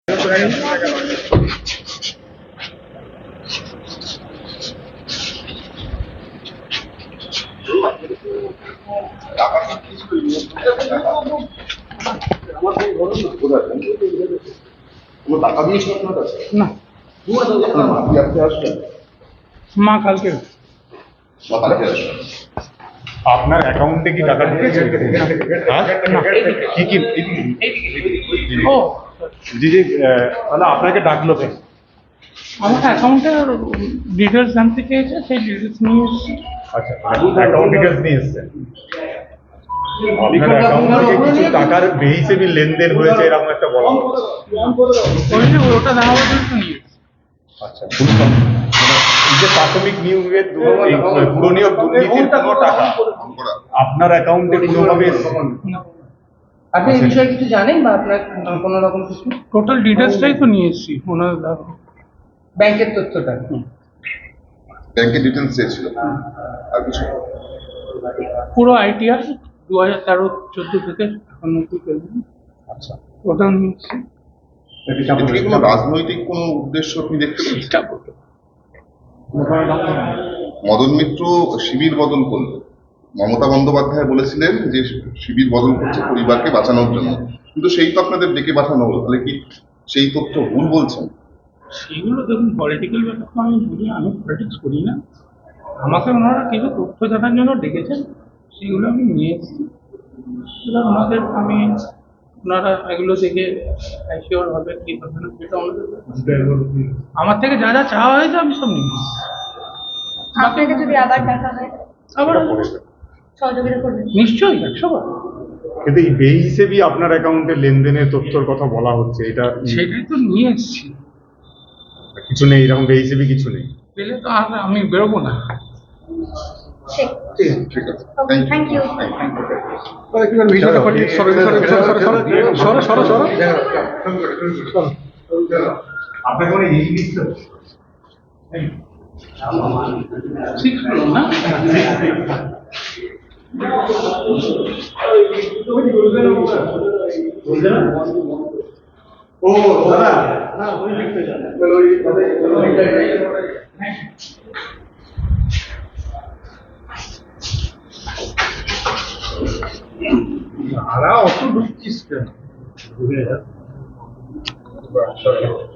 না মা কালকে আপনার অ্যাকাউন্টে কি টাকা ঢুকেছে? কি কি ও জি জি, তাহলে আপনাকে ডাকলো কেন? আমার অ্যাকাউন্টের ডিটেলস জানতে চেয়েছে, সেই ডিটেলস নিয়ে এসেছি। আচ্ছা, অ্যাকাউন্ট ডিটেলস নিয়ে এসেছেন। আপনার অ্যাকাউন্ট থেকে কিছু টাকার বেহিসেবি লেনদেন হয়েছে এরকম একটা বলা হচ্ছে। ওটা দেখাবার জন্য নিয়ে এসেছি। আচ্ছা, এই যে প্রাথমিক নিয়োগের পুরো নিয়োগ দুর্নীতির কোনো টাকা আপনার অ্যাকাউন্টে কোনোভাবে আপনি এই বিষয়ে কিছু জানেন বা আপনার কোনো রকম কিছু? টোটাল ডিটেলসটাই তো নিয়ে এসেছি ওনার ব্যাংকের তথ্যটা। ব্যাংকের ডিটেলস চেয়েছিল আর কিছু? পুরো আইটিআর 2013-14 থেকে এখন অবধি পেলাম। আচ্ছা, ওটাও নিয়ে এসেছি। এদিকে কোনো রাজনৈতিক কোনো উদ্দেশ্য আপনি দেখতে পাচ্ছেন? মদন মিত্র শিবির বদল করলো। মমতা বন্দ্যোপাধ্যায় বলেছিলেন যে শিবির বদল করছে পরিবারকে বাঁচানোর জন্য, কিন্তু সেই তো আপনাদের ডেকে পাঠানো হলো। তাহলে কি সেই তথ্য ভুল বলছেন? সেগুলো দেখুন, পলিটিক্যাল ব্যাপার তো আমি বলি, আমি পলিটিক্স করি না। আমাকে ওনারা কিছু তথ্য জানার জন্য ডেকেছেন, সেগুলো আমি নিয়ে এসেছি। এবার ওনাদের ওনারা এগুলো দেখে অ্যাসিওর হবে কি হবে না সেটা আমার থেকে যা যা চাওয়া হয়েছে আমি সব নিয়ে এসেছি। আপনাকে যদি আবার দেখা হয় আবার সহযোগিতা করবেন? নিশ্চয়ই 100বার। কিন্তু এই বেহিসেবি আপনার অ্যাকাউন্টে লেনদেনের তথ্যের কথা বলা হচ্ছে, এটা সেটাই তো নিয়ে এসেছি। কিছু নেই, এরকম বেহিসেবি কিছু নেই। পেলে তো আর আমি বেরোবো না। ঠিক আছে, থ্যাংক ইউ। আপনার কোনো ইংলিশ ঠিক হলো না? ও দাদা অত ঢুকছিস কেন?